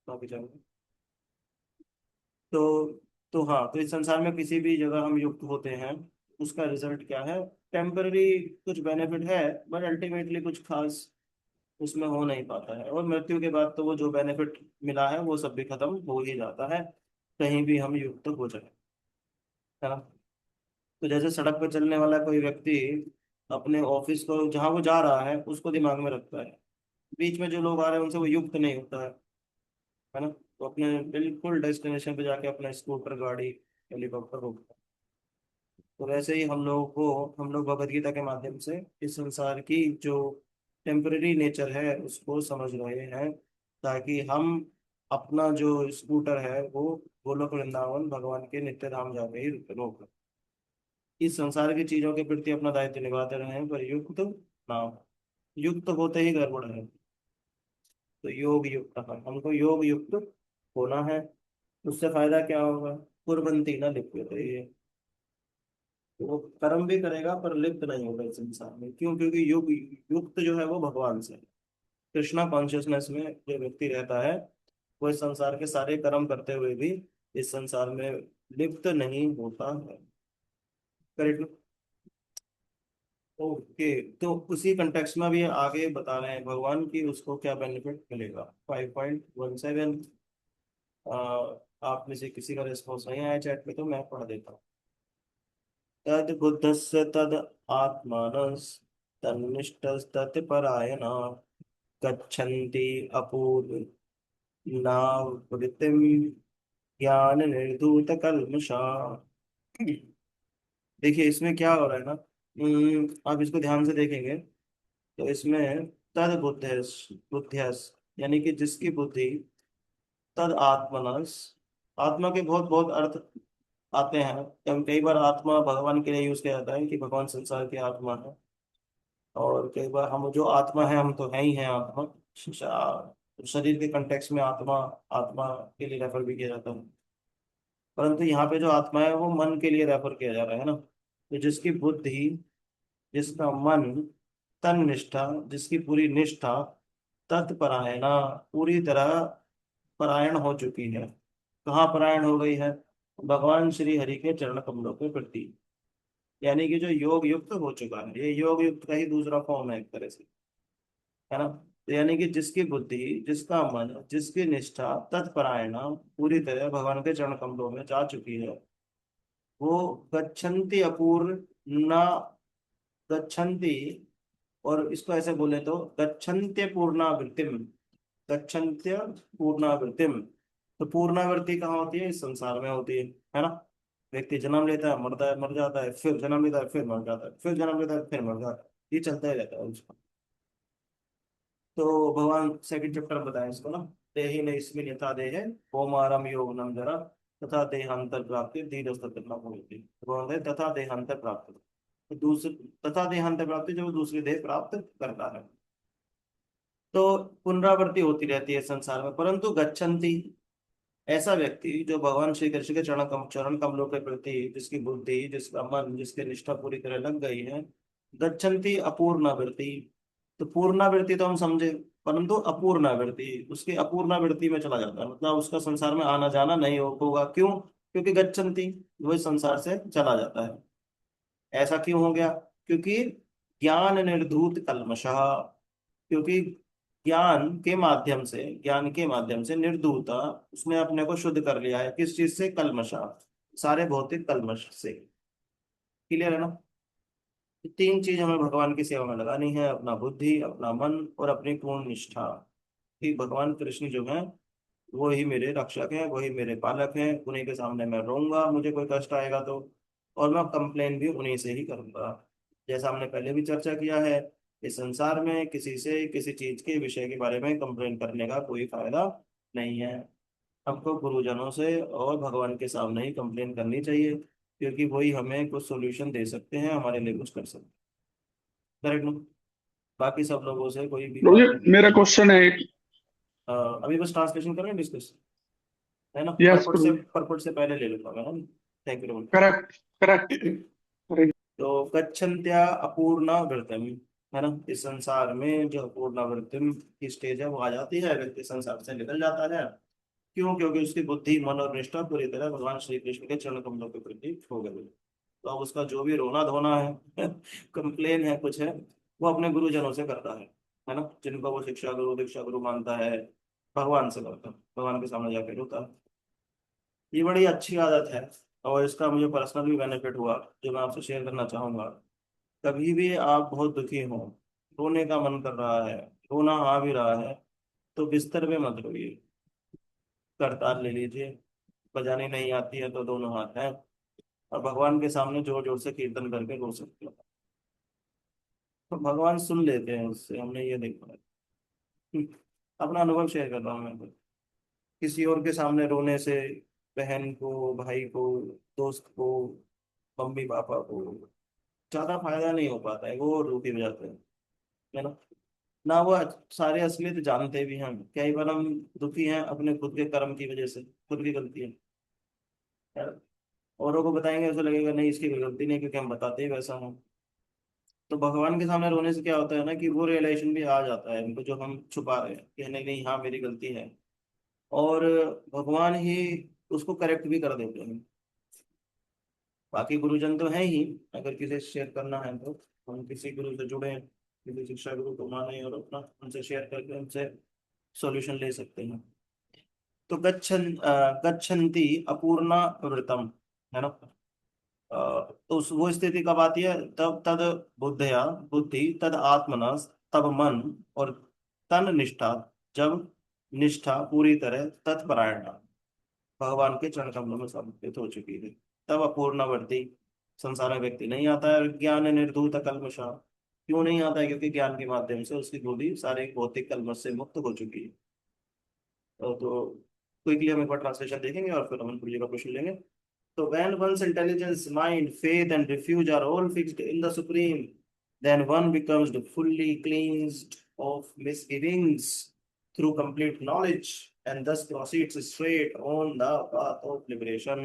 बाकी चलो। तो तो हाँ, तो इस संसार में किसी भी जगह हम युक्त होते हैं, उसका रिजल्ट क्या है? टेम्पररी कुछ बेनिफिट है, बट अल्टीमेटली कुछ खास उसमें हो नहीं पाता है, और मृत्यु के बाद तो वो जो बेनिफिट मिला है वो सब भी खत्म हो ही जाता है, कहीं भी हम युक्त हो जाए, है ना। तो जैसे सड़क पर चलने वाला कोई व्यक्ति अपने ऑफिस को जहाँ वो जा रहा है उसको दिमाग में रखता है, बीच में जो लोग आ रहे हैं उनसे वो युक्त नहीं होता है ना। तो अपने बिल्कुल डेस्टिनेशन पे जाके अपना स्कूटर, गाड़ी, हेलीकॉप्टर रोकता है। तो वैसे ही हम लोग भगवत गीता के माध्यम से इस संसार की जो टेम्पररी नेचर है उसको समझ रहे हैं, ताकि हम अपना जो स्कूटर है वो गोलोक वृंदावन भगवान के नित्य धाम जाके ही रोक, इस संसार की चीजों के प्रति अपना दायित्व निभाते रहे, पर युक्त ना हो। युक्त होते ही गड़बड़ है। तो योग युक्त, हमको योग युक्त होना है। उससे फायदा क्या होगा? कुर्वन्ति न लिप्यते, ये तो वो कर्म भी करेगा पर लिप्त नहीं होगा इस संसार में। क्यों? क्योंकि युग युक्त जो है वो भगवान से है। कृष्णा कॉन्शियसनेस में जो व्यक्ति रहता है वो इस संसार के सारे कर्म करते हुए भी इस संसार में लिप्त नहीं होता है। करेक्ट। ओके, तो उसी कंटेक्स्ट में भी आगे बता रहे हैं भगवान की उसको क्या बेनिफिट मिलेगा। 5.17। आप में से किसी का रिस्पॉन्स नहीं आया चैट पे तो मैं पढ़ देता हूँ। तद बुद्धस्य तद आत्मानस् तन्निष्ठस्तत्परायणा गच्छन्ति अपूर्व नावृत्तिम ज्ञान निर्धूत कल्मषा। देखिए इसमें क्या हो रहा है ना, आप इसको ध्यान से देखेंगे तो इसमें तद बुद्धिस बुद्धियस, यानी कि जिसकी बुद्धि, तद आत्मनस, आत्मा के बहुत बहुत अर्थ आते हैं। कई बार आत्मा भगवान के लिए यूज किया जाता है कि भगवान संसार की आत्मा है, और कई बार हम जो आत्मा है हम तो है ही हैं आत्मा। शरीर के कंटेक्स्ट में आत्मा, आत्मा के लिए रेफर भी किया जाता है, परंतु यहाँ पे जो आत्मा है वो मन के लिए रेफर किया जा रहा है ना। तो जिसकी बुद्धि, जिसका मन, तन निष्ठा, जिसकी पूरी निष्ठा, तत्परायणा, पूरी तरह परायण हो चुकी है। कहाँ परायण हो गई है? भगवान श्री हरि के चरण कमलों के प्रति। यानी कि जो योग युक्त हो चुका है, ये योग युक्त का ही दूसरा फॉर्म है एक तरह से, है ना। तो यानी कि जिसकी बुद्धि, जिसका मन, जिसकी निष्ठा तत्परायणा पूरी तरह भगवान के चरण कमलों में जा चुकी है, वो गच्छन्ति अपूर्व न गच्छन्ति, और इसको ऐसे बोले तो गच्छन्त्य पूर्णावृत्तिम, गच्छन्त्य पूर्णावृत्तिम। तो पूर्णावृत्ति कहाँ होती है? इस संसार में होती है ना। व्यक्ति जन्म लेता है, मरता है, मर जाता है, फिर जन्म लेता है, फिर मर जाता है, फिर जन्म लेता है, फिर मर जाता है, ये चलता ही रहता है उसका। तो भगवान सेकंड चैप्टर बताए इसको ना, देहि नैस्मिन् यथा देहे कौमारम यौवनम जरा तथा देहांतर प्राप्ति धीरस्तत्र न भूयते। तो भगवान कहते हैं, तथा देहांतर प्राप्ति, तो दूसरी, तथा देहांतर प्राप्ति, जब वो दूसरी देह प्राप्त करता है। तो पुनरावृत्ति होती रहती है संसार में, परंतु गच्छन्ति, ऐसा व्यक्ति जो भगवान श्री कृष्ण के चरण कमलों के प्रति जिसकी बुद्धि, जिसका मन, जिसकी निष्ठा पूरी तरह लग गई है, गच्छन्ति अपूर्णावृत्ति। तो पूर्णावृत्ति तो हम समझे, परंतु अपूर्णावृत्ति, उसकी अपूर्णावृत्ति में चला जाता है, मतलब उसका संसार में आना जाना नहीं होगा। क्यों? क्योंकि गच्छन्ति, वो इस संसार से चला जाता है। ऐसा क्यों हो गया? क्योंकि ज्ञान निर्धूत कल्मषः, क्योंकि ज्ञान के माध्यम से निर्धूता, उसने अपने को शुद्ध कर लिया है। किस चीज से? कल्मषा, सारे भौतिक कल्मश से। क्लियर है ना। ये तीन चीज हमें भगवान की सेवा में लगानी है, अपना बुद्धि, अपना मन और अपनी पूर्ण निष्ठा। कि भगवान कृष्ण जो है वो ही मेरे रक्षक हैं, वही मेरे पालक हैं, उन्हीं के सामने मैं रहूंगा मुझे कोई कष्ट आएगा तो, और मैं कंप्लेन भी उन्हीं से ही करूंगा। जैसा हमने पहले भी चर्चा किया है, इस संसार में किसी से किसी चीज के विषय के बारे में कंप्लेन करने का कोई फायदा नहीं है। हमको गुरुजनों से और भगवान के सामने ही कंप्लेन करनी चाहिए, क्योंकि वही हमें कुछ सोल्यूशन दे सकते हैं, हमारे लिए कुछ कर सकते हैं। करेक्ट ना? बाकी सब लोगों से कोई भी मुझे बात नहीं मेरा करनी। क्वेश्चन है एक। अभी बस ट्रांसलेशन करें, डिस्कस, है ना। यस परपट से, प्रभु। परपट से पहले ले लेता हूँ मैं। Thank you correct. Correct. Correct. तो गच्छन्त्या अपूर्णा वृत्तम, है ना। इस संसार में जो अपूर्णा वृत्तम की स्टेज है वो आ जाती है, व्यक्ति संसार से निकल जाता है। क्यों? क्योंकि उसकी बुद्धि, मन और निष्ठा पूरी तरह भगवान श्री कृष्ण के चरण कमलों के प्रति हो गई। तो अब उसका जो भी रोना धोना है कंप्लेन है, कुछ है, वो अपने गुरुजनों से करता है ना, जिनको वो शिक्षा गुरु दीक्षा गुरु मानता है, भगवान से करता है, भगवान के सामने जाकर रोता है। ये बड़ी अच्छी आदत है, और इसका मुझे पर्सनल भी बेनिफिट हुआ, जो मैं आपसे शेयर करना चाहूंगा। कभी भी आप बहुत दुखी हो, रोने का मन कर रहा है, रोना आ भी रहा है, तो बिस्तर पे मत रोइए, करतार ले लीजिए, बजानी नहीं आती है तो दोनों हाथ हैं, और भगवान के सामने जोर जोर से कीर्तन करके रो सकते हो, तो भगवान सुन लेते हैं उससे, हमने ये देखा है। अपना अनुभव शेयर कर रहा हूँ मैं तो। किसी और के सामने रोने से बहन को, भाई को, दोस्त को, मम्मी पापा को ज्यादा फायदा नहीं हो पाता है, वो दुखी हो जाते हैं, है ना। ना वो सारे असलियत जानते भी हैं, कई बार हम दुखी हैं अपने खुद के कर्म की वजह से, खुद की गलती है। औरों को बताएंगे ऐसा लगेगा नहीं इसकी कोई गलती नहीं, क्योंकि हम बताते ही वैसा हूँ। तो भगवान के सामने रोने से क्या होता है ना, कि वो रियलाइजेशन भी आ जाता है हमको, जो हम छुपा रहे हैं, कि नहीं नहीं हाँ मेरी गलती है, और भगवान ही उसको करेक्ट भी कर देते हैं। बाकी गुरुजन तो है ही, अगर किसी से शेयर करना है तो हम किसी गुरु से जुड़े, किसी शिक्षा गुरु को माने, और अपना उनसे शेयर करके उनसे सॉल्यूशन ले सकते हैं। तो गच्छन्ति अपूर्णा वृतम, है ना। तो वो स्थिति कब आती है? तब तद बुद्धया, बुद्धि तद आत्मना, तब मन और तन निष्ठा, जब निष्ठा पूरी तरह तत्परायण, भगवान के चरण कमलों में समर्पित हो चुकी है, तब अपूर्णवर्ती संसार में व्यक्ति नहीं आता है। और ज्ञान निर्धूत कल्मषा, क्यों नहीं आता है? क्योंकि ज्ञान के माध्यम से उसकी बुद्धि सारे भौतिक कल्मष से मुक्त हो चुकी है। तो क्विकली हम एक बार ट्रांसलेशन देखेंगे और फिर हम गुरु जी का क्वेश्चन लेंगे। So when one's intelligence, mind, faith, and refuge are all fixed in the Supreme, then one becomes fully cleansed of misgivings through complete knowledge, and thus proceeds straight on the path of liberation.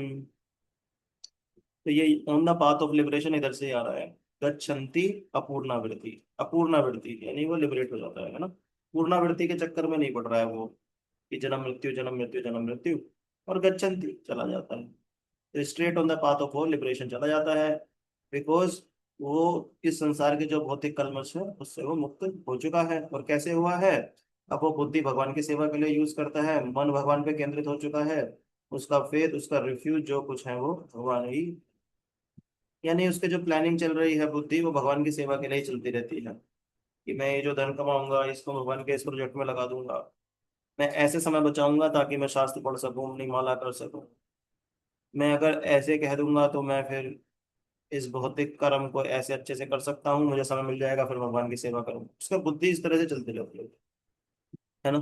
तो ये on the path of liberation इधर से आ रहा है। गच्छन्ति अपूर्णावृत्ति, अपूर्णावृत्ति यानी वो liberate हो जाता है ना। पूर्णावृत्ति के चक्कर में नहीं पड़ रहा है वो, कि जन्म मृत्यु जन्म मृत्यु जन्म मृत्यु, और गच्छन्ति चला जाता है, straight on the path of liberation चला जाता है। बिकॉज वो इस संसार के जो भौतिक कल्मश है उससे वो मुक्त हो चुका है। और कैसे हुआ है? अब वो बुद्धि भगवान की सेवा के लिए यूज करता है, मन भगवान पे केंद्रित हो चुका है, उसका फेथ, उसका रिफ्यूज जो कुछ है वो भगवान ही, यानी उसके जो प्लानिंग चल रही है बुद्धि, वो भगवान की सेवा के लिए ही चलती रहती है। कि मैं ये जो धन कमाऊंगा इसको भगवान के इस प्रोजेक्ट में लगा दूंगा, मैं ऐसे समय बचाऊंगा ताकि मैं शास्त्र पढ़ सकूं, अपनी माला कर सकूं, मैं अगर ऐसे कह दूंगा तो मैं फिर इस भौतिक कर्म को ऐसे अच्छे से कर सकता हूँ, मुझे समय मिल जाएगा, फिर भगवान की सेवा करूँ। उसका बुद्धि इस तरह से चलती रहती है ना।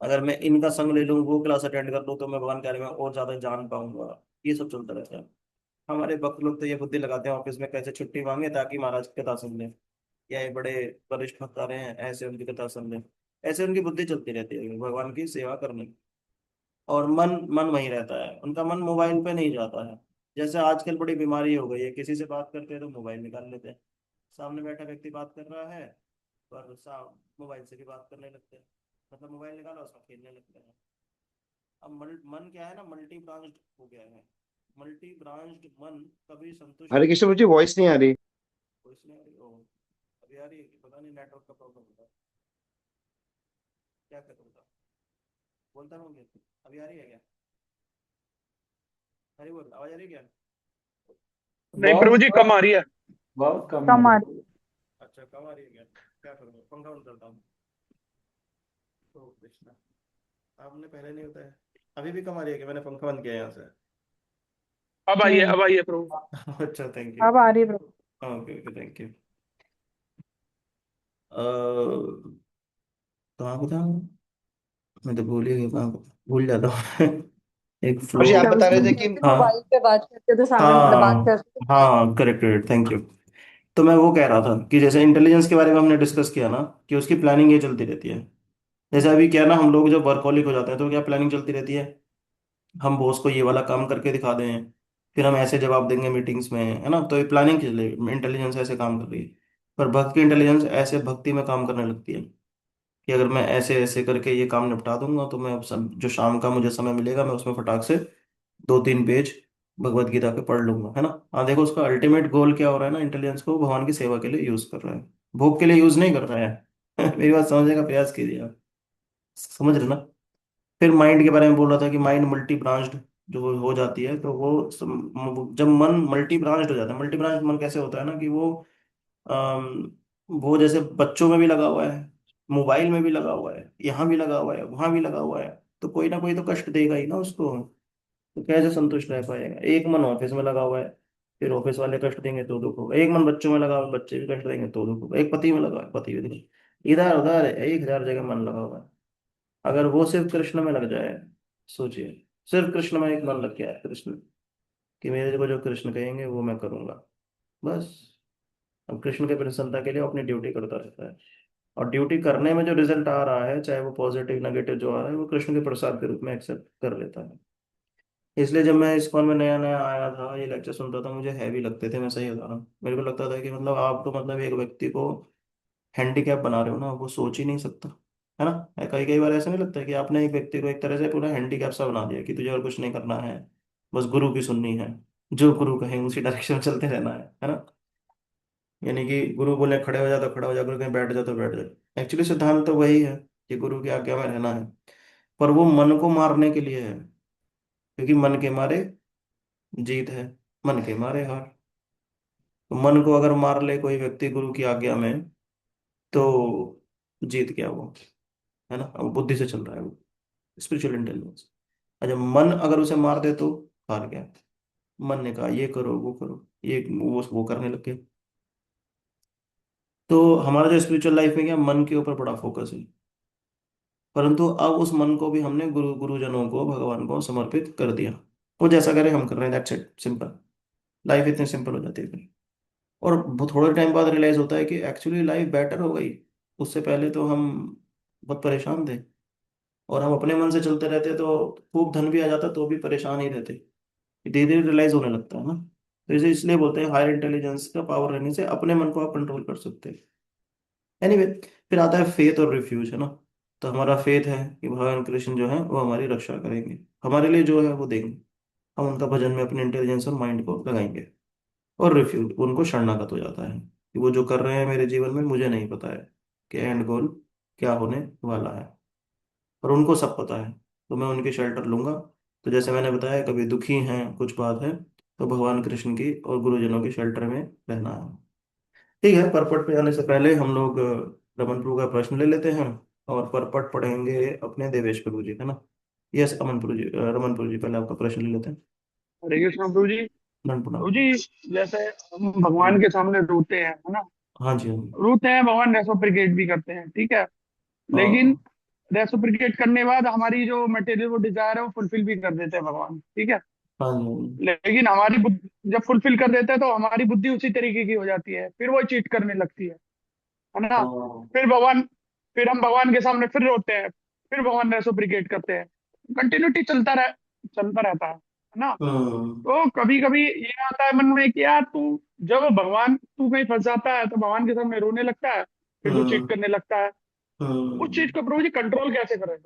अगर मैं इनका संग ले लूँ, वो क्लास अटेंड कर लूँ, तो मैं भगवान के बारे में और ज्यादा जान पाऊंगा। ये सब चलता रहता है। हमारे भक्त लोग तो ये बुद्धि लगाते हैं ऑफिस में कैसे छुट्टी मांगे ताकि महाराज की कथा सुन लें, या ये बड़े वरिष्ठ भक्त आ रहे हैं ऐसे उनकी कथा सुन लें। ऐसे उनकी बुद्धि चलती रहती है भगवान की सेवा करने की। और मन, मन वहीं रहता है, उनका मन मोबाइल पे नहीं जाता है। जैसे आजकल बड़ी बीमारी हो गई है, किसी से बात करते हैं तो मोबाइल निकाल लेते हैं, सामने बैठा व्यक्ति बात कर रहा है पर मोबाइल से भी बात करने लगते हैं, मतलब मोबाइल निकाला उसमें खेलने लगते हैं। अब मन क्या है ना, मल्टी ब्रांच्ड हो गया है। मल्टी ब्रांच्ड मन कभी संतुष्ट हरे नहीं कृष्ण, होता। मुझे वॉइस नहीं आ रही। कोई नहीं आ रही? ओ, अभी आ रही है कि पता नहीं, नेटवर्क का प्रॉब्लम होता है, क्या करूँ बता, बोलता रहूँ क्या? अभी आ रही है क्या? अरे बोल, आवाज आ रही है क्या? नहीं प्रभु बहुत जी, कम आ रही है। बहुत कम आ कम आ रही रही। अच्छा, कम आ रही है क्या? क्या करूँ, पंखा बंद करता हूँ। तो कृष्णा, आपने पहले नहीं होता है। अभी भी कम आ रही है कि मैंने पंखा बंद किया है यहाँ से? नहीं, अब आइए प्रभु। अच्छा, थैंक यू। अब आ रही प्रभु। Okay okay, thank you. कहाँ को था? मैं तो भूल ही गया कहाँ को, भूल जाता हूँ एक प्रभु फ्लो। जी, आप प्रभु बता जी रहे थे हम कि जैसे हाँ मोबाइल पे बात करते थे, सामने मतलब बात हाँ करते थे। हाँ, करेक्ट करेक्ट, थैंक यू। तो मैं वो कह रहा था कि जैसे इंटेलिजेंस के बारे में हमने डिस्कस किया ना, कि उसकी प्लानिंग ये चलती रहती है। जैसे अभी क्या ना, हम लोग जब वर्कहोलिक हो जाते हैं तो क्या प्लानिंग चलती रहती है, हम बॉस को ये वाला काम करके दिखा दें, फिर हम ऐसे जवाब देंगे मीटिंग्स में, है ना। तो ये प्लानिंग के लिए इंटेलिजेंस ऐसे काम कर रही है। पर भक्त की इंटेलिजेंस ऐसे भक्ति में काम करने लगती है। कि अगर मैं ऐसे ऐसे करके ये काम निपटा दूंगा तो मैं अब जो शाम का मुझे समय मिलेगा मैं उसमें फटाक से 2-3 पेज भगवत गीता के पढ़ लूंगा, है ना। हाँ देखो, उसका अल्टीमेट गोल क्या हो रहा है ना, इंटेलिजेंस को भगवान की सेवा के लिए यूज कर रहा है, भोग के लिए यूज नहीं कर रहा है। मेरी बात समझने का प्रयास कीजिए आप, समझ रहे ना। फिर माइंड के बारे में बोल रहा था कि माइंड मल्टी ब्रांच्ड जो हो जाती है, तो वो जब मन मल्टी ब्रांच्ड हो जाता है, मल्टी ब्रांच मन कैसे होता है ना कि वो जैसे बच्चों में भी लगा हुआ है, मोबाइल में भी लगा हुआ है, यहाँ भी लगा हुआ है, वहां भी लगा हुआ है, तो कोई ना कोई तो कष्ट देगा ही ना उसको। तो कैसे संतुष्ट रह पाएगा। एक मन ऑफिस में लगा हुआ है, फिर ऑफिस वाले कष्ट देंगे तो दुख होगा। एक मन बच्चों में लगा हुआ है, बच्चे भी कष्ट देंगे तो दुख होगा। एक पति में लगा हुआ है, पति भी दुख। इधर उधर 1,000 जगह मन लगा हुआ है। अगर वो सिर्फ कृष्ण में लग जाए, सोचिए, सिर्फ कृष्ण में एक मन लग गया है कृष्ण, कि मेरे को जो कृष्ण कहेंगे वो मैं करूंगा, बस। अब कृष्ण के प्रसन्नता के लिए वो अपनी ड्यूटी करता रहता है, और ड्यूटी करने में जो रिजल्ट आ रहा है, चाहे वो पॉजिटिव नेगेटिव जो आ रहा है, वो कृष्ण के प्रसाद के रूप में एक्सेप्ट कर लेता है। इसलिए जब मैं इस्कॉन में नया नया आया था, ये लेक्चर सुनता था, मुझे हैवी लगते थे, मैं सही बता रहा हूँ। मेरे को लगता था कि मतलब आप तो मतलब एक व्यक्ति को हैंडीकैप बना रहे हो ना, वो सोच ही नहीं सकता, है ना। कई कई बार ऐसा नहीं लगता है कि आपने एक व्यक्ति को एक तरह से पूरा हैंडीकैप सा बना दिया कि तुझे और कुछ नहीं करना है, बस गुरु की सुननी है, जो गुरु कहें उसी डायरेक्शन में चलते रहना है ना। यानी कि गुरु बोले खड़े हो जा तो खड़ा हो जा, गुरु कहीं बैठ जा तो बैठ जा। एक्चुअली सिद्धांत तो वही है कि गुरु की आज्ञा में रहना है, पर वो मन को मारने के लिए है, क्योंकि मन के मारे जीत है, मन के मारे हार। तो मन को अगर मार ले कोई व्यक्ति गुरु की आज्ञा में, तो जीत गया वो, है ना। अब बुद्धि से चल रहा है वो, स्पिरिचुअल इंटेलिजेंस। और जब मन अगर उसे मार दे तो हार गया। मन ने कहा ये करो वो करो, ये वो करने लग गए। तो हमारा जो स्पिरिचुअल लाइफ में क्या, मन के ऊपर बड़ा फोकस है, परंतु अब उस मन को भी हमने गुरुजनों को, भगवान को समर्पित कर दिया। वो जैसा करे हम कर रहे हैं, दैट्स इट, सिंपल। लाइफ इतनी सिंपल हो जाती है फिर। और वो थोड़े टाइम बाद रियलाइज होता है कि एक्चुअली लाइफ बेटर हो गई। उससे पहले तो हम बहुत परेशान थे, और हम अपने मन से चलते रहते तो खूब धन भी आ जाता तो भी परेशान ही रहते। धीरे धीरे रियलाइज होने लगता है ना। तो इसे इसलिए बोलते हैं हायर इंटेलिजेंस का पावर रहने से अपने मन को आप कंट्रोल कर सकते हैं। एनीवे, फिर आता है फेथ और रिफ्यूज, है ना। तो हमारा फेथ है कि भगवान कृष्ण जो है वो हमारी रक्षा करेंगे, हमारे लिए जो है वो देंगे। हम उनका भजन में अपने इंटेलिजेंस और माइंड को लगाएंगे। और रिफ्यूज, उनको शरणागत हो जाता है कि वो जो कर रहे हैं मेरे जीवन में मुझे नहीं पता है कि एंड गोल क्या होने वाला है, और उनको सब पता है, तो मैं उनकी शेल्टर लूंगा। तो जैसे मैंने बताया, कभी दुखी हैं, कुछ बात है, तो भगवान कृष्ण की और गुरुजनों की शेल्टर में रहना है। ठीक है, परपट पे जाने से पहले हम लोग रमन प्रभु का प्रश्न ले लेते हैं, और परपट पढ़ेंगे अपने देवेश प्रभु जी, है ना। यस, अमन प्रभु जी, रमन प्रभु जी, पहले आपका प्रश्न ले लेते हैं। हरे कृष्ण प्रभु जी। दंड प्रभु प्रणाम। जी, जैसे हम भगवान के सामने रोते हैं, है ना। हाँ जी, हाँ जी। रोते हैं, भगवान रेसिप्रोकेट भी करते हैं, ठीक है। लेकिन हाँ रेसिप्रोकेट करने के बाद हमारी जो मटेरियल वो डिजायर है वो फुलफिल भी कर देते हैं भगवान, ठीक है। हाँ जी। लेकिन हमारी बुद्धि जब फुलफिल कर देते हैं तो हमारी बुद्धि उसी तरीके की हो जाती है, फिर वो चीट करने लगती है ना। हाँ फिर भगवान फिर हम भगवान के सामने फिर रोते हैं, फिर भगवान रेसिप्रोकेट करते हैं। कंटिन्यूटी चलता रहता है ना। हाँ तो कभी कभी ये आता है मन में कि यार तू, जब तू कहीं फंस जाता है तो भगवान के सामने रोने लगता है, फिर तू चीट हाँ करने लगता है। उस हाँ चीज को प्रभु जी कंट्रोल कैसे करें।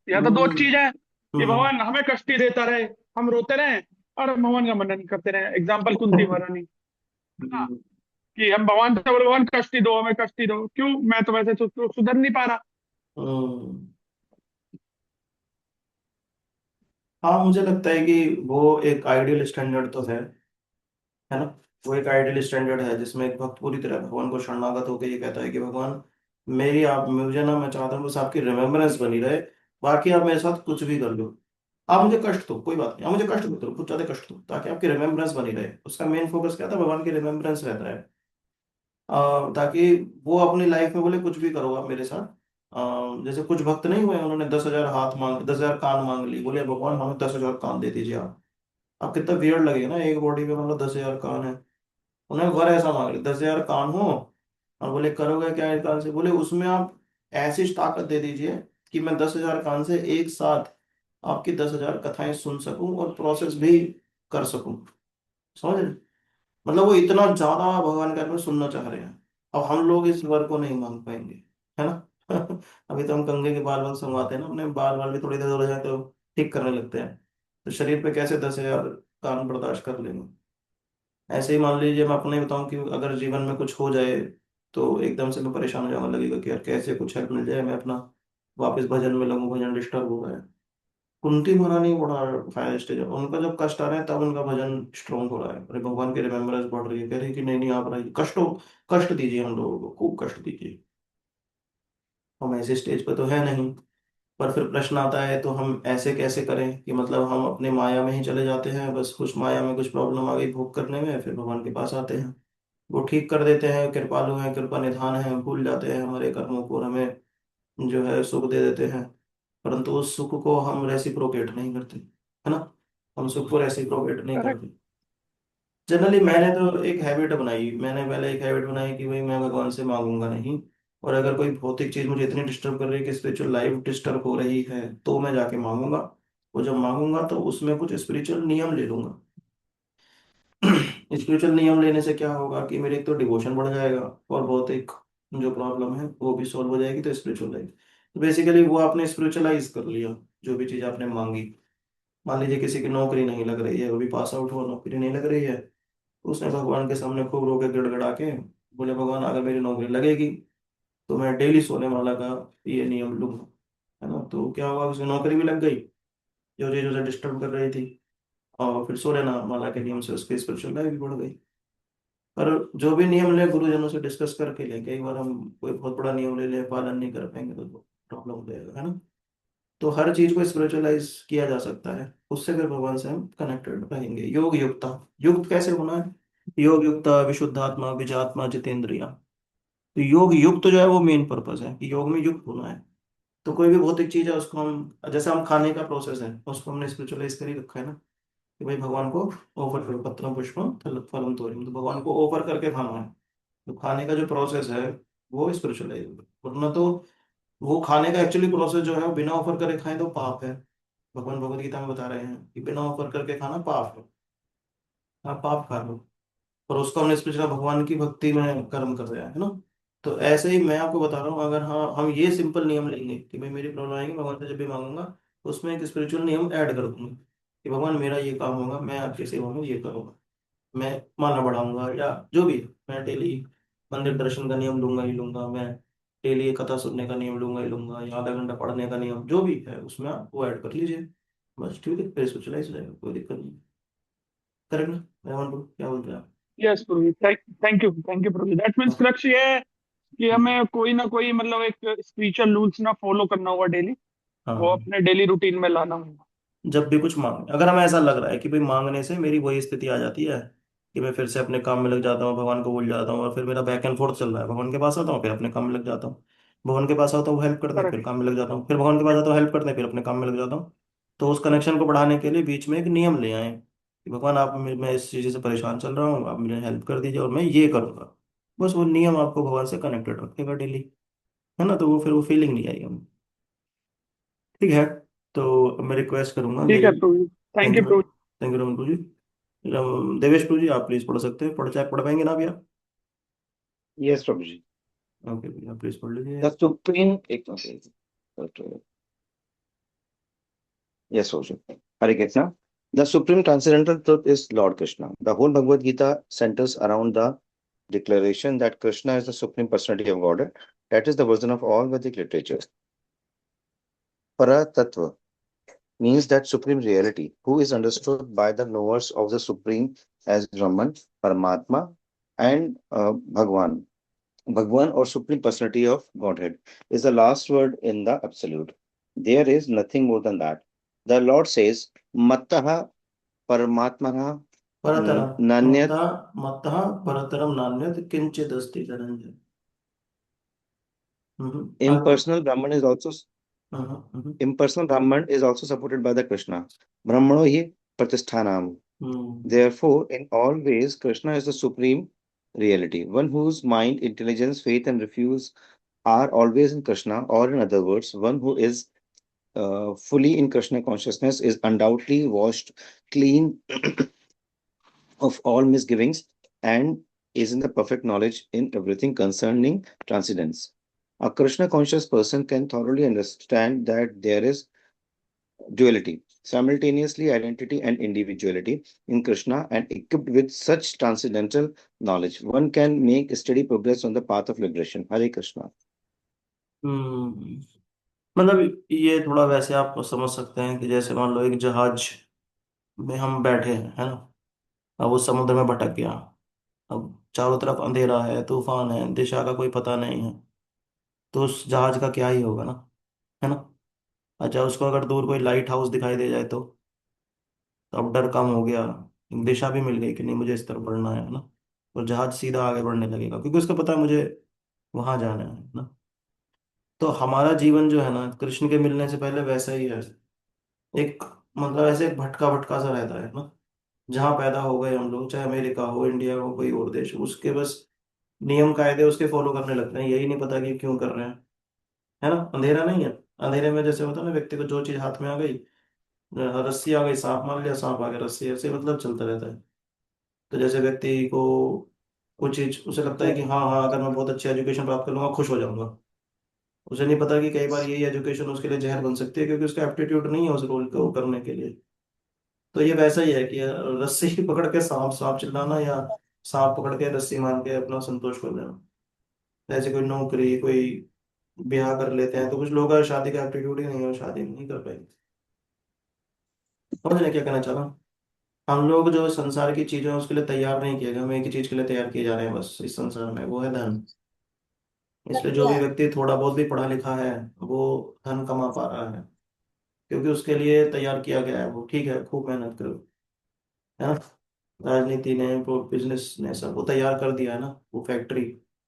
या तो दो हाँ चीज है कि हाँ भगवान हमें कष्ट ही देता रहे, हम रोते रहे और हम भगवान का मनन करते रहे। एग्जाम्पल कुंती महारानी, है ना। कि हम भगवान से बोले भगवान कष्ट ही दो, हमें कष्ट ही दो, क्यों, मैं तो वैसे तो सुधर नहीं पा रहा। हाँ, मुझे लगता है कि वो एक आइडियल स्टैंडर्ड तो है ना। वो एक आइडियल स्टैंडर्ड है जिसमें एक भक्त पूरी तरह भगवान को शरणागत होकर ये कहता है कि भगवान, मेरी आप मुझे ना, मैं चाहता हूँ बस आपकी रिमेम्बरेंस बनी रहे, बाकी आप मेरे साथ कुछ भी कर लो। आप मुझे कष्ट दो, कोई बात नहीं, आप मुझे कष्ट मत दो, कुछ ज्यादा कष्ट दो, ताकि आपकी रिमेम्बरेंस बनी रहे। उसका मेन फोकस क्या था, भगवान की रिमेम्बरेंस रहता है। ताकि वो अपनी लाइफ में बोले कुछ भी करो आप मेरे साथ। जैसे कुछ भक्त नहीं हुए, उन्होंने 10,000 हाथ मांग, 10,000 कान मांग ली, बोले भगवान हमें 10,000 कान दे दीजिए आप कितना वियर्ड लगेगा ना, एक बॉडी पे मतलब 10,000 कान है। उन्हें वर ऐसा मांग लिया 10,000 कान हो, और बोले करोगे क्या इस कान से, बोले उसमें आप ऐसी ताकत दे दीजिए कि मैं 10,000 कान से एक साथ आपकी 10,000 कथाएं सुन सकूं और प्रोसेस भी कर सकूं। समझ रहे? मतलब वो इतना ज्यादा भगवान के बारे में सुनना चाह रहे हैं। अब हम लोग इस वर को नहीं मांग पाएंगे, है ना। अभी तो हम कंघे के बाल वाल संगवाते हैं ना, अपने बाल वाल भी थोड़ी देर हो जाए तो ठीक करने लगते हैं। तो शरीर पे कैसे 10,000 काम बर्दाश्त कर लेंगे। ऐसे ही मान लीजिए, मैं अपने ही बताऊं कि अगर जीवन में कुछ हो जाए तो एकदम से मैं परेशान हो जाने लगेगा कि यार कैसे कुछ हेल्प मिल जाए, मैं अपना वापस भजन में लगूं, भजन डिस्टर्ब हो गया है। कुंती महारानी बड़ा फायर स्टेज है उनका, जब कष्ट आ रहे हैं तब उनका भजन स्ट्रोंग हो रहा है, अरे भगवान की रिमेम्बरेंस बढ़ रही है, कह रही है कि नहीं नहीं आप रहिए, कष्ट हो, कष्ट दीजिए हम लोगों को, खूब कष्ट दीजिए। हम ऐसे स्टेज पे तो है नहीं। पर फिर प्रश्न आता है, तो हम ऐसे कैसे करें कि मतलब हम अपने माया में ही चले जाते हैं, बस कुछ माया में कुछ प्रॉब्लम आ गई भोग करने में, फिर भगवान के पास आते हैं, वो ठीक कर देते हैं, कृपालु हैं, कृपा निधान है, भूल जाते हैं हमारे कर्मों को और हमें जो है सुख दे देते हैं। परंतु उस सुख को हम रेसिप्रोकेट नहीं करते, है ना। हम सुख को रेसिप्रोकेट नहीं करेक्ट। करते। जनरली मैंने तो एक हैबिट बनाई, मैंने पहले एक हैबिट बनाई कि भाई मैं भगवान से मांगूंगा नहीं। और अगर कोई भौतिक चीज मुझे इतनी डिस्टर्ब कर रही है कि स्पिरिचुअल लाइफ डिस्टर्ब हो रही है, तो मैं जाके मांगूंगा। वो जब मांगूंगा तो उसमें कुछ स्पिरिचुअल नियम ले लूंगा। स्पिरिचुअल नियम लेने से क्या होगा कि मेरे एक तो डिवोशन बढ़ जाएगा, और बहुत एक जो प्रॉब्लम है वो भी सॉल्व हो जाएगी, तो स्पिरिचुअल लाइफ। तो बेसिकली वो आपने स्पिरिचुअलाइज कर लिया, जो भी चीज़ आपने मांगी। मान लीजिए किसी की नौकरी नहीं लग रही है, वो भी पास आउट हुआ, नौकरी नहीं लग रही है, उसने भगवान के सामने खूब रो के गिड़गिड़ा के बोले, भगवान अगर मेरी नौकरी लगेगी तो मैं डेली सोने वाला का ये नियम लूंगा, है ना। तो क्या हुआ, उसकी नौकरी भी लग गई, जो चीज़ उसे डिस्टर्ब कर रही थी। और फिर सूर्य माला के नियम से उसकी स्पिरिचुअल लाइफ भी बढ़ गई। पर जो भी नियम ले गुरुजनों से डिस्कस करके ले, कई बार हम कोई बहुत बड़ा नियम ले ले, पालन नहीं कर पाएंगे तो प्रॉब्लम हो जाएगा, है ना। तो हर चीज को स्पिरिचुअलाइज किया जा सकता है, उससे फिर भगवान से हम कनेक्टेड रहेंगे। योग युक्ता, युक्त कैसे होना है, योग युक्ता विशुद्धात्मा विजात्मा जितेंद्रिया। तो योग युक्त जो है वो मेन पर्पस है कि योग में युक्त होना है। तो कोई भी भौतिक चीज है उसको हम, जैसे हम खाने का प्रोसेस है उसको हमने स्पिरिचुअलाइज कर ही रखा है ना, कि भाई भगवान को ऑफर करो, पत्रम पुष्पम फलम तोड़ियम, तो भगवान को ऑफर करके खाना है। तो खाने का जो प्रोसेस है वो स्पिरिचुअलाइज, वरना तो वो खाने का एक्चुअली प्रोसेस जो है वो बिना ऑफर करे खाएं तो पाप है। भगवान भगवत गीता में बता रहे हैं कि बिना ऑफर करके खाना पाप है, आप पाप खा लो। और उसको हमने स्पेशल भगवान की भक्ति में कर्म कर रहे हैं, है ना। तो ऐसे ही मैं आपको बता रहा हूँ, अगर हाँ हम ये सिंपल नियम लेंगे कि भाई मेरी प्रॉब्लम आएगी भगवान से जब भी मांगूंगा, तो उसमें एक स्पिरिचुअल नियम ऐड कर दूंगा कि भगवान मेरा ये काम होगा, मैं आपकी सेवा में ये करूंगा, मैं माला बढ़ाऊंगा या जो भी है, मैं डेली मंदिर दर्शन का नियम लूंगा ही लूंगा, मैं डेली कथा सुनने का नियम लूंगा ही लूंगा, या आधा घंटा पढ़ने का नियम जो भी है उसमें आप वो ऐड कर लीजिए। बस ठीक है, फिर स्पिरिचुअलाइज हो जाएगा, कोई दिक्कत नहीं। करेक्ट ना, मैं बोल क्या बोलते हैं yes Prabhu ji, thank you Prabhu ji. That means आप। लक्ष्य ये है कि हम्म, हमें कोई ना कोई मतलब एक स्पिरिचुअल रूल्स ना फॉलो करना होगा डेली, वो हाँ। अपने डेली रूटीन में लाना होगा। जब भी कुछ मांगे, अगर हमें ऐसा लग रहा है कि भाई मांगने से मेरी वही स्थिति आ जाती है कि मैं फिर से अपने काम में लग जाता हूँ, भगवान को भूल जाता हूँ, और फिर मेरा बैक एंड फोर्थ चल रहा है, भगवान के पास आता हूँ फिर अपने काम में लग जाता हूँ, भगवान के पास आता हूँ हेल्प करते हैं फिर करेक्ट। काम में लग जाता हूँ, फिर भगवान के पास आता हूँ हेल्प करते हैं फिर अपने काम में लग जाता हूँ। तो उस कनेक्शन को बढ़ाने के लिए बीच में एक नियम ले आए कि भगवान आप मैं इस चीज़ से परेशान चल रहा हूँ, आप मेरी हेल्प कर दीजिए और मैं ये करूँगा। बस वो नियम आपको भगवान से कनेक्टेड रखेगा डेली, है ना। तो वो फिर वो फीलिंग नहीं आएगी हमें। ठीक है। तो मैं रिक्वेस्ट करूंगा ठीक है मेरी। प्रभु जी, थैंक थैंक यू यू, प्रभु। Thank you Raman ji. देवेश प्रभु जी आप प्लीज पढ़ सकते हैं, पढ़ पाएंगे ना भैया। Yes, Prabhuji. ओके भैया प्लीज पढ़ लीजिए। The supreme, yes, Prabhuji. Hare Krishna. The supreme transcendental truth is Lord Krishna. The whole Bhagavad Gita centers around the declaration that Krishna is the supreme personality of Godhead. That is the version of all Vedic literature. Para Tattva means that supreme reality, who is understood by the knowers of the supreme as Brahman, Paramatma, and Bhagwan. Bhagwan or supreme personality of Godhead is the last word in the absolute. There is nothing more than that. The Lord says, Mattaha Paramatmana परतरम, Nanyat. मत्ता मत्तः परतरम नान्यत् किंचित अस्ति धनंजय। आगे बोल। Impersonal Brahman is also hmm, impersonal Brahman is also supported by the Krishna. Brahmano hi Pratisthanam. Hmm, Therefore, in all ways, Krishna is the supreme reality, one whose mind, intelligence, faith, and refuse are always in Krishna, or in other words, one who is fully in Krishna consciousness is undoubtedly washed clean of all misgivings and is in the perfect knowledge in everything concerning transcendence. A Krishna conscious person can thoroughly understand that there is duality, simultaneously identity and individuality in Krishna, and equipped with such transcendental knowledge, one can make steady progress on the path of liberation. Hare Krishna. हम्म मतलब ये थोड़ा वैसे आप समझ सकते हैं कि जैसे मान लो एक जहाज में हम बैठे हैं, है ना। अब वो समुद्र में भटक गया। अब चारों तरफ अंधेरा है, तूफान है, दिशा का कोई पता नहीं है। तो उस जहाज का क्या ही होगा ना, है ना। अच्छा, उसको अगर दूर कोई लाइट हाउस दिखाई दे जाए तो अब डर कम हो गया। दिशा भी मिल गई कि नहीं मुझे इस तरफ बढ़ना है ना। और जहाज सीधा आगे बढ़ने लगेगा क्योंकि उसको पता है मुझे वहां जाना है ना। तो हमारा जीवन जो है ना कृष्ण के मिलने से पहले वैसा ही है। एक मतलब ऐसे एक भटका भटका सा रहता है ना। जहाँ पैदा हो गए हम लोग, चाहे अमेरिका हो, इंडिया हो, कोई और देश हो, उसके बस नियम कायदे उसके फॉलो करने लगते हैं। यही नहीं पता कि क्यों कर रहे हैं, है ना। अंधेरा नहीं है। अंधेरे में जैसे होता है ना, व्यक्ति को जो चीज हाथ में आ गई, रस्सी आ गई, सांप मान लिया, सांप आ गया, रस्सी, ऐसे मतलब चलता रहता है। तो जैसे व्यक्ति को कुछ चीज उसे लगता है कि हाँ हाँ अगर मैं बहुत अच्छी एजुकेशन प्राप्त कर लूंगा खुश हो जाऊंगा। उसे नहीं पता कि कई बार यही एजुकेशन उसके लिए जहर बन सकती है क्योंकि उसका एप्टीट्यूड नहीं है उस रोल को करने के लिए। तो ये वैसा ही है कि रस्सी पकड़ के सांप सांप चिल्लाना, या सांप पकड़ के रस्सी मान के अपना संतोष कर लेना। ऐसे कोई नौकरी, कोई ब्याह कर लेते हैं, तो कुछ लोग का शादी का एप्टीट्यूड ही नहीं है, वो शादी नहीं कर पाएंगे। समझ रहे क्या कहना चाह रहा हूँ। हम लोग जो संसार की चीजों हैं उसके लिए तैयार नहीं किए गए, हम एक ही चीज के लिए तैयार किए जा रहे हैं बस इस संसार में, वो है धन। इसलिए जो भी व्यक्ति थोड़ा बहुत भी पढ़ा लिखा है वो धन कमा पा रहा है क्योंकि उसके लिए तैयार किया गया है। वो ठीक है, खूब मेहनत करो, है ना। राजनीति ने, वो बिजनेस ने, सब वो तैयार कर दिया है ना, वो फैक्ट्री,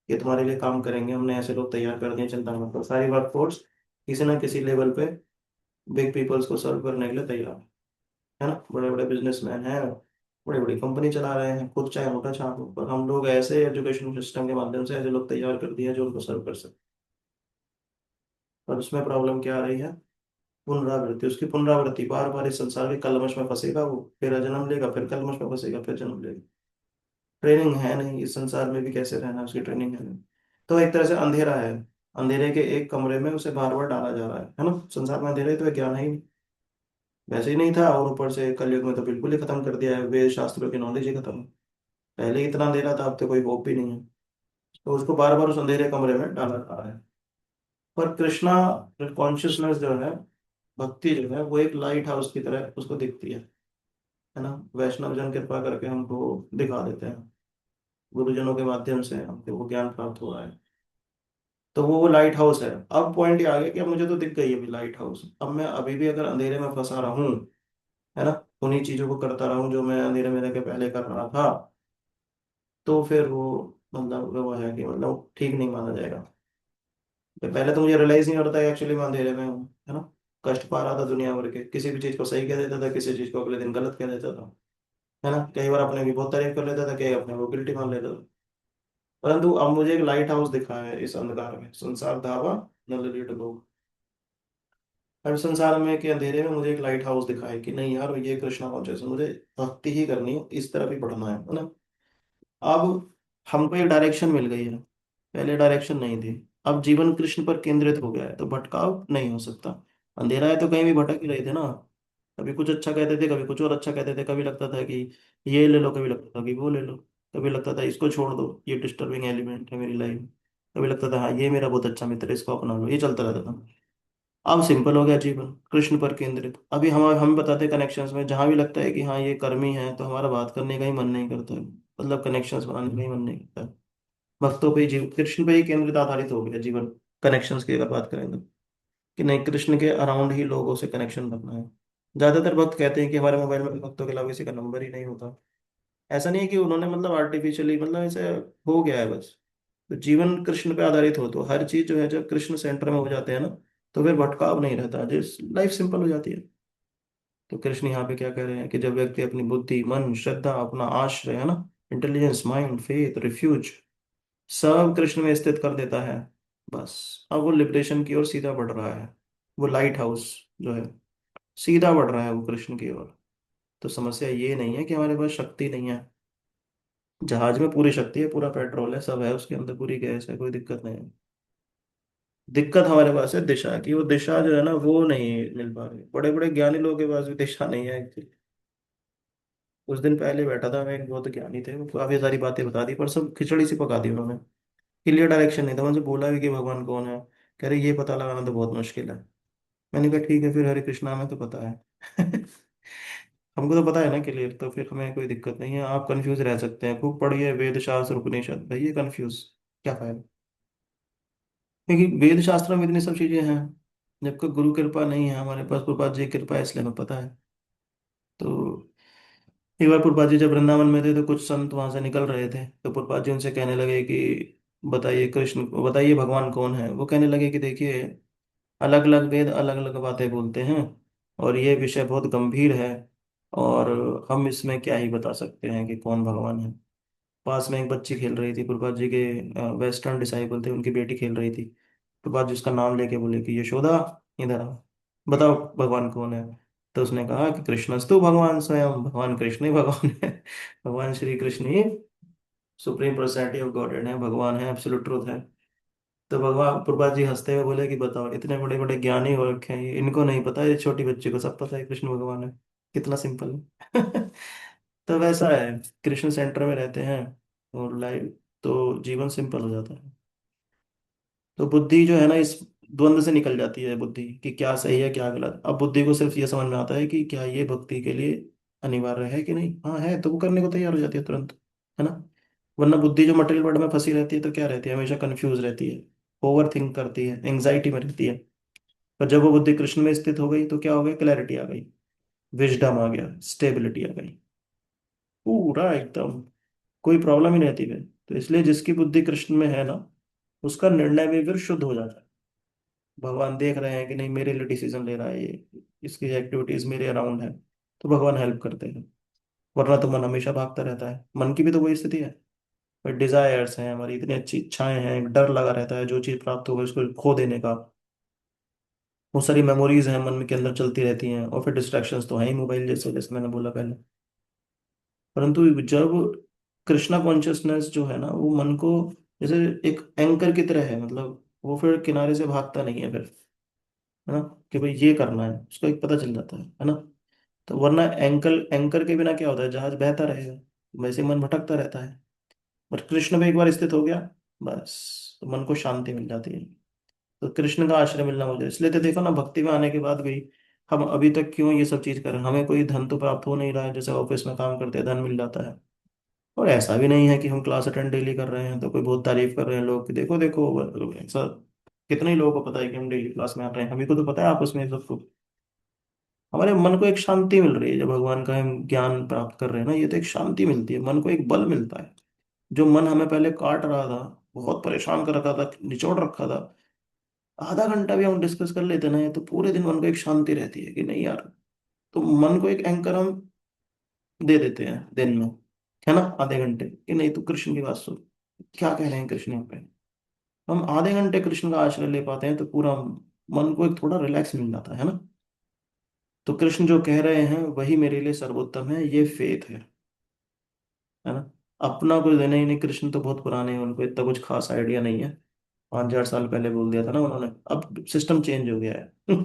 ये तुम्हारे लिए काम करेंगे, हमने ऐसे लोग तैयार कर दिए, चिंता मत करो। सारी वर्कफोर्स किसी ना किसी लेवल पे बिग पीपल्स को सर्व करने के लिए तैयार है ना। बड़े बड़े बिजनेसमैन हैं, बड़ी बड़ी कंपनी चला रहे हैं खुद, चाहे मोटा छाप हो, पर हम लोग ऐसे एजुकेशन सिस्टम के माध्यम से ऐसे लोग तैयार कर दिए हैं जो उनको सर्व कर सकते। पर उसमें प्रॉब्लम क्या आ रही है? पुनरावृत्ति, उसकी पुनरावृत्ति, बार बार इस संसार के कलमश में फंसेगा वो, फिर जन्म लेगा, फिर कलमश में फंसेगा, फिर जन्म लेगा। ट्रेनिंग है नहीं इस संसार में भी, कैसे रहना है उसकी ट्रेनिंग है नहीं। तो एक तरह से अंधेरा है। अंधेरे के एक कमरे में उसे बार बार डाला जा रहा है ना। संसार में अंधेरे तो ज्ञान है ही नहीं, वैसे ही नहीं था, और ऊपर से कलयुग में तो बिल्कुल ही खत्म कर दिया है, वेद शास्त्रों की नॉलेज ही खत्म है। पहले ही इतना अंधेरा था, अब तो कोई होप भी नहीं है। तो उसको बार बार उस अंधेरे कमरे में डाला जा रहा है। पर कृष्णा कॉन्शियसनेस जो है, भक्ति जो है, वो एक लाइट हाउस की तरह उसको दिखती है ना। वैष्णव जन कृपा करके हमको दिखा देते हैं, गुरुजनों के माध्यम से हमको वो ज्ञान प्राप्त हो रहा है। तो वो लाइट हाउस है। अब पॉइंट ये आ गया कि अब मुझे तो दिख गई है अभी लाइट हाउस, अब मैं अभी भी अगर अंधेरे में फंसा रहा हूँ, है ना, उन्हीं चीजों को करता रहा हूँ जो मैं अंधेरे में रह के पहले कर रहा था, तो फिर वो मतलब वो है कि मतलब ठीक नहीं माना जाएगा। तो पहले तो मुझे रियलाइज नहीं होता है एक्चुअली मैं अंधेरे में हूँ, है ना। कष्ट पा रहा था दुनिया भर के, किसी भी चीज को सही कह देता था, किसी चीज को अगले दिन गलत कह देता था, है ना। कई बार अपने भी बहुत तारीफ कर लेता था, कई अपने को गिल्टी मान लेता था। परंतु अब मुझे एक लाइट हाउस दिखा है इस अंधकार में, संसार धावा न ललित लोग। हर संसार में के अंधेरे में मुझे एक लाइट हाउस दिखा है कि नहीं यार, ये कृष्णा कॉन्शियस, मुझे भक्ति ही करनी है, इस तरफ ही बढ़ना है ना। अब हमको एक डायरेक्शन मिल गई है, पहले डायरेक्शन नहीं थी। अब जीवन कृष्ण पर केंद्रित हो गया है तो भटकाव नहीं हो सकता। अंधेरा है तो कहीं भी भटक ही रहे थे ना। कभी कुछ अच्छा कहते थे, कभी कुछ और अच्छा कहते थे, कभी लगता था कि ये ले लो, कभी लगता था कि वो ले लो, कभी लगता था इसको छोड़ दो, ये डिस्टर्बिंग एलिमेंट है मेरी लाइफ में, कभी लगता था हाँ ये मेरा बहुत अच्छा मित्र है, इसको अपना लो, ये चलता रहता था। अब सिंपल हो गया जीवन, कृष्ण पर केंद्रित। अभी हम बताते हैं कनेक्शंस में, जहां भी लगता है कि हाँ ये कर्मी है, तो हमारा बात करने का ही मन नहीं करता है, मतलब कनेक्शंस बनाने का ही मन नहीं करता है। भक्तों पे ही जीव कृष्ण पे ही केंद्रित आधारित हो गया जीवन। कनेक्शंस की अगर बात करें तो, कि नहीं, कृष्ण के अराउंड ही लोगों से कनेक्शन रखना है। ज्यादातर भक्त कहते हैं कि हमारे मोबाइल में भक्तों के अलावा किसी का नंबर ही नहीं होता। ऐसा नहीं है कि उन्होंने मतलब आर्टिफिशियली, मतलब ऐसे हो गया है बस। तो जीवन कृष्ण पे आधारित हो तो हर चीज जो है, जब कृष्ण सेंटर में हो जाते हैं ना, तो फिर भटकाव नहीं रहता, जिस लाइफ सिंपल हो जाती है। तो कृष्ण यहाँ पे क्या कह रहे हैं कि जब व्यक्ति अपनी बुद्धि, मन, श्रद्धा, अपना आश्रय, है ना, इंटेलिजेंस, माइंड, फेथ, रिफ्यूज, सब कृष्ण में स्थित कर देता है, बस अब वो लिबरेशन की ओर सीधा बढ़ रहा है। वो लाइट हाउस जो है सीधा बढ़ रहा है वो कृष्ण की ओर। तो समस्या ये नहीं है कि हमारे पास शक्ति नहीं है, जहाज में पूरी शक्ति है, पूरा पेट्रोल है, सब है उसके अंदर, पूरी गैस है, कोई दिक्कत नहीं है। दिक्कत हमारे पास है दिशा की, वो दिशा जो है ना वो नहीं मिल पा रही। बड़े बड़े ज्ञानी लोगों के पास भी दिशा नहीं है एक्चुअली। कुछ दिन पहले बैठा था मैं, एक बहुत ज्ञानी थे, वो काफी सारी बातें बता दी, पर सब खिचड़ी सी पका दी उन्होंने। क्लियर डायरेक्शन नहीं था। उनसे बोला भी कि भगवान कौन है, कह रहे ये पता लगाना तो बहुत मुश्किल है। मैंने कहा ठीक है फिर, हरे कृष्णा हमें तो पता है। हमको तो पता है ना क्लियर, तो फिर हमें कोई दिक्कत नहीं है। आप कंफ्यूज रह सकते हैं, खूब पढ़िए वेद शास्त्र उपनिषद, भैया कंफ्यूज क्या फायदा। क्योंकि वेद शास्त्र में इतनी सब चीजें हैं, जबकि गुरु कृपा नहीं है हमारे पास, प्रभुपाद जी की कृपा है, इसलिए हमें पता है। तो एक बार प्रभुपाद जी जब वृंदावन में थे तो कुछ संत वहां से निकल रहे थे, तो प्रभुपाद जी उनसे कहने लगे कि बताइए कृष्ण, बताइए भगवान कौन है। वो कहने लगे कि देखिए, अलग अलग वेद अलग अलग बातें बोलते हैं, और ये विषय बहुत गंभीर है, और हम इसमें क्या ही बता सकते हैं कि कौन भगवान है। पास में एक बच्ची खेल रही थी, प्रभुपाद जी के वेस्टर्न डिसाइपल थे, उनकी बेटी खेल रही थी। प्रभुपाद जी उसका नाम लेके बोले कि यशोदा, इधर आओ, बताओ भगवान कौन है। तो उसने कहा कि कृष्णस्तु भगवान स्वयं, भगवान कृष्ण ही भगवान है। भगवान श्री कृष्ण ही सुप्रीम पर्सनैलिटी ऑफ गॉडहेड है, भगवान है, एब्सोल्यूट ट्रूथ है। तो भगवान प्रभुपाद जी हंसते हुए बोले कि बताओ, इतने बड़े बड़े ज्ञानी हो रखे हैं, इनको नहीं पता, ये छोटी बच्ची को सब पता है कृष्ण भगवान है। कितना सिंपल है। तो वैसा है, कृष्ण सेंटर में रहते हैं और लाइफ, तो जीवन सिंपल हो जाता है। तो बुद्धि जो है ना, इस द्वंद से निकल जाती है बुद्धि, कि क्या सही है क्या गलत। अब बुद्धि को सिर्फ ये समझ में आता है कि क्या ये भक्ति के लिए अनिवार्य है कि नहीं, हाँ है तो वो करने को तैयार हो जाती है तुरंत, है ना। वरना बुद्धि जो मटेरियल वर्ल्ड में फंसी रहती है तो क्या रहती है, हमेशा कंफ्यूज रहती है, ओवर थिंक करती है, एंग्जाइटी में रहती है। पर जब वो बुद्धि कृष्ण में स्थित हो गई तो क्या हो गया, क्लैरिटी आ गई, विजडम आ गया, स्टेबिलिटी आ गई, पूरा एकदम कोई प्रॉब्लम ही नहीं रहती फिर। तो इसलिए जिसकी बुद्धि कृष्ण में है ना, उसका निर्णय भी फिर शुद्ध हो जाता है। भगवान देख रहे हैं कि नहीं मेरे लिए डिसीजन ले रहा है ये, इसकी एक्टिविटीज मेरे अराउंड है, तो भगवान हेल्प करते हैं। वरना तो मन हमेशा भागता रहता है, मन की भी तो वही स्थिति है। पर डिजायर्स हैं हमारी, इतनी अच्छी इच्छाएं हैं, एक डर लगा रहता है जो चीज प्राप्त होगा उसको खो देने का। बहुत सारी मेमोरीज हैं मन के अंदर चलती रहती हैं, और फिर डिस्ट्रैक्शंस तो हैं ही, मोबाइल जैसे, जैसे मैंने बोला पहले। परंतु जब कृष्णा कॉन्शियसनेस जो है ना, वो मन को जैसे एक एंकर की तरह है, मतलब वो फिर किनारे से भागता नहीं है फिर, है ना, कि भाई ये करना है, उसको एक पता चल जाता है ना। तो वरना एंकर एंकर के बिना क्या होता है, जहाज बहता रहेगा, वैसे ही मन भटकता रहता है। और कृष्ण में एक बार स्थित हो गया, बस तो मन को शांति मिल जाती है। तो कृष्ण का आश्रय मिलना मुझे, इसलिए तो देखो ना, भक्ति में आने के बाद भी हम अभी तक क्यों ये सब चीज कर रहे हैं। हमें कोई धन तो प्राप्त हो नहीं रहा है, जैसे ऑफिस में काम करते हैं धन मिल जाता है। और ऐसा भी नहीं है कि हम क्लास अटेंड डेली कर रहे हैं तो कोई बहुत तारीफ कर रहे हैं लोग कि देखो देखो ऐसा। कितने ही लोगों को पता है कि हम डेली क्लास में आ रहे हैं, हमें को तो पता है आपस में सबको। हमारे मन को एक शांति मिल रही है जब भगवान का हम ज्ञान प्राप्त कर रहे हैं ना, ये तो एक शांति मिलती है, मन को एक बल मिलता है। जो मन हमें पहले काट रहा था, बहुत परेशान कर रखा था, निचोड़ रखा था, आधा घंटा भी हम डिस्कस कर लेते ना, ये तो पूरे दिन मन को एक शांति रहती है कि नहीं यार। तो मन को एक एंकर हम दे देते हैं दिन में, है ना, आधे घंटे, कि नहीं तू कृष्ण की बात सुन, क्या कह रहे हैं कृष्ण यहाँ पे। हम आधे घंटे कृष्ण का आश्रय ले पाते हैं तो पूरा मन को एक थोड़ा रिलैक्स मिल जाता है ना। तो कृष्ण जो कह रहे हैं वही मेरे लिए सर्वोत्तम है, ये फेथ है ना। अपना कुछ देना ही नहीं, कृष्ण तो बहुत पुराने हैं, उनको इतना कुछ खास आइडिया नहीं है। 5,000 साल पहले बोल दिया था ना उन्होंने, अब सिस्टम चेंज हो गया है।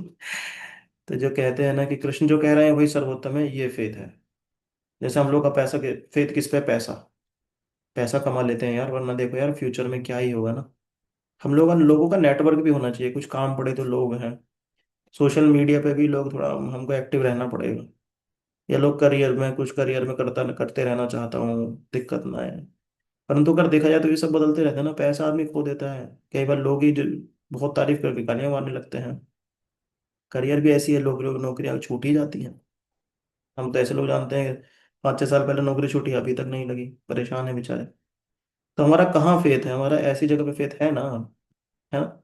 तो जो कहते हैं ना कि कृष्ण जो कह रहे हैं वही सर्वोत्तम है, ये फेथ है। जैसे हम लोग का पैसा के फेथ किस पे, पैसा, पैसा कमा लेते हैं यार, वरना देखो यार फ्यूचर में क्या ही होगा ना। हम लोगों का नेटवर्क भी होना चाहिए, कुछ काम पड़े तो लोग हैं। सोशल मीडिया पे भी लोग थोड़ा, हमको एक्टिव रहना पड़ेगा। या लोग करियर में, कुछ करियर में करता करते रहना चाहता हूँ, दिक्कत ना है। परंतु अगर देखा जाए तो ये सब बदलते रहते हैं ना, पैसा आदमी खो देता है। कई बार लोग ही बहुत तारीफ करके गालियां मारने लगते हैं। करियर भी ऐसी है, लोग नौकरियां छूट ही जाती हैं। हम तो ऐसे लोग जानते हैं, 5-6 साल पहले नौकरी छूटी, अभी तक नहीं लगी, परेशान है बेचारे। तो हमारा कहाँ फेथ है, हमारा ऐसी जगह पे फेथ है ना, है ना।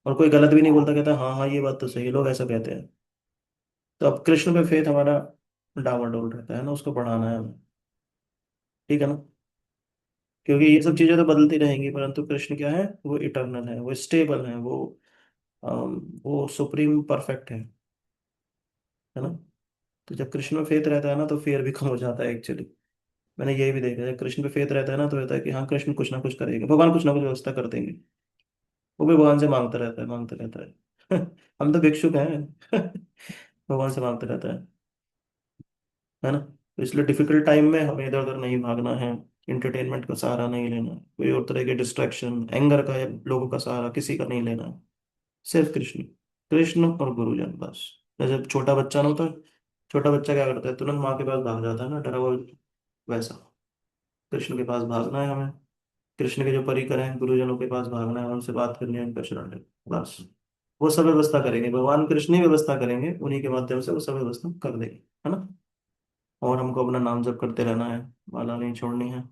और कोई गलत भी नहीं बोलता, कहता हाँ हाँ ये बात तो सही है, लोग ऐसा कहते हैं। तो अब कृष्ण पे फेथ हमारा डावाडोल रहता है ना, उसको बढ़ाना है हमें, ठीक है ना। क्योंकि ये सब चीजें तो बदलती रहेंगी, परंतु कृष्ण क्या है, वो इटर्नल है, वो स्टेबल है, वो सुप्रीम परफेक्ट है ना। तो जब कृष्ण में फेथ रहता है ना तो फियर भी कम हो जाता है एक्चुअली। मैंने ये भी देखा है, कृष्ण पे फेथ रहता है ना तो रहता है कि हाँ कृष्ण कुछ ना कुछ करेंगे, भगवान कुछ ना कुछ व्यवस्था कर देंगे। वो भी भगवान से मांगता रहता है, मांगता रहता है। हम तो भिक्षुक हैं। भगवान से मांगते रहता है ना। तो इसलिए डिफिकल्ट टाइम में हमें इधर उधर नहीं भागना है, इंटरटेनमेंट का सहारा नहीं लेना है, कोई और तरह के डिस्ट्रैक्शन एंगर का या लोगों का सहारा किसी का नहीं लेना है। सिर्फ कृष्ण, कृष्ण और गुरुजन बस। जैसे छोटा बच्चा ना होता है, छोटा बच्चा क्या करता है, तुरंत माँ के पास भाग जाता है ना डरा हुआ, वैसा कृष्ण के पास भागना है हमें। कृष्ण के जो परिकर हैं गुरुजनों के पास भागना है, उनसे बात करनी है, उनका शरण लेना बस। वो सब व्यवस्था करेंगे, भगवान कृष्ण ही व्यवस्था करेंगे, उन्हीं के माध्यम से वो सब व्यवस्था कर देंगे, है ना। और हमको अपना नाम जप करते रहना है, माला नहीं छोड़नी है।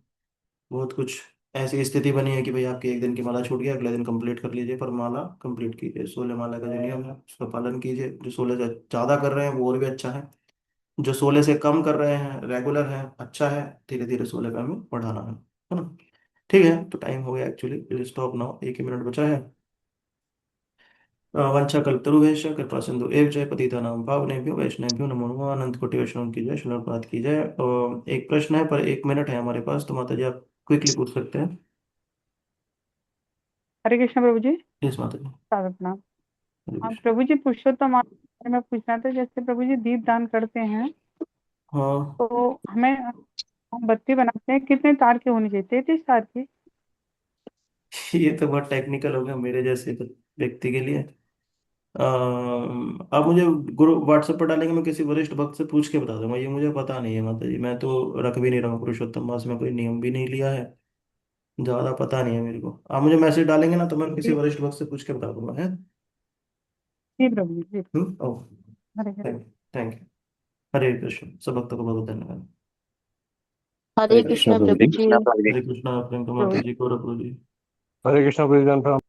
बहुत कुछ ऐसी स्थिति बनी है कि भाई आपकी एक दिन की माला छूट गया, अगले दिन कंप्लीट कर लीजिए, पर माला कंप्लीट कीजिए। 16 माला का जो नियम है उसका पालन कीजिए। जो 16 से ज्यादा कर रहे हैं वो और भी अच्छा है, जो 16 से कम कर रहे हैं रेगुलर है, अच्छा है। धीरे धीरे 16 पे हमें बढ़ाना है ना। ठीक है, तो टाइम हो गया एक्चुअली, स्टॉप नाउ, 1 ही मिनट बचा है। वंशकल्पतरुभ्यश्च कृपा सिंधु एव च पतितानां पावनेभ्यो वैष्णवेभ्यो नमो नमः। अनंत कोटि वैष्णव की जय, श्रील प्रभुपाद की जय। एक प्रश्न है पर 1 मिनट है हमारे पास, तो माता जी आप क्विकली पूछ सकते हैं। हरे कृष्ण प्रभु जी। यस माता जी। साधक नाम। हरे हाँ कृष्ण। प्रभु जी, पुरुषोत्तम के बारे में पूछना था। जैसे प्रभु जी दीप दान करते हैं हाँ, तो हमें, हम बत्ती बनाते हैं, कितने तार की होनी चाहिए? 33 तार की? ये तो बहुत टेक्निकल हो गया मेरे जैसे व्यक्ति के लिए। आप मुझे गुरु व्हाट्सएप पर डालेंगे, मैं किसी वरिष्ठ भक्त से पूछ के बता दूंगा, ये मुझे पता नहीं है माता जी। मैं तो रख भी नहीं रहा हूँ पुरुषोत्तम मास में, कोई नियम भी नहीं लिया है, ज्यादा पता नहीं है मेरे को। आप मुझे मैसेज डालेंगे ना तो मैं किसी जी वरिष्ठ भक्त से पूछ के बता दूंगा है। जी प्रभु जी, जी। ओह, Hare Krishna. Thank you, thank you. Hare Krishna, सब भक्तों को बहुत धन्यवाद। हरे हरे हरे कृष्णा कृष्णा प्रभु प्रभु जी। जी। हरे कृष्णा, प्रियंका प्रभु माता जी, गौरव प्रभु जी। हरे कृष्णा गुरुजन।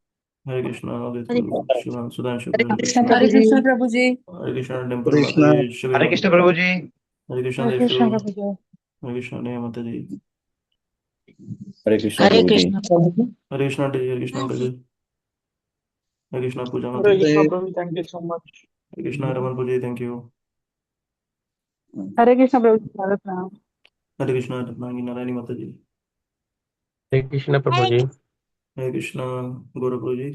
हरे कृष्णा आदित्य हरे प्रभु, शिवान सुधांशु हरे हरे कृष्ण कृष्णा। प्रभु हरे जी। कृष्णा प्रभु जी। हरे कृष्णा टेम्पल हरे माता कृष्णा। जी, शिव हरे कृष्ण प्रभु जी। हरे कृष्णा हरे देशु। कृष्ण प्रभु जी। हरे कृष्णा ने माता जी। हरे कृष्णा हरे प्रभु जी। कृष्णा प्रभु जी। हरे कृष्णा जी, हरे कृष्णा अंकल जी। हरे कृष्णा पूजा माता हरे जी। कृष्णा प्रभु, thank you so much. Hare Krishna Raman Puja ji, thank you. Hare Krishna प्रभु जी, साधक नाम। हरे कृष्णा रत्नांगी नारायणी माता जी। हरे कृष्णा प्रभु जी। हरे कृष्णा गौरव प्रभु जी।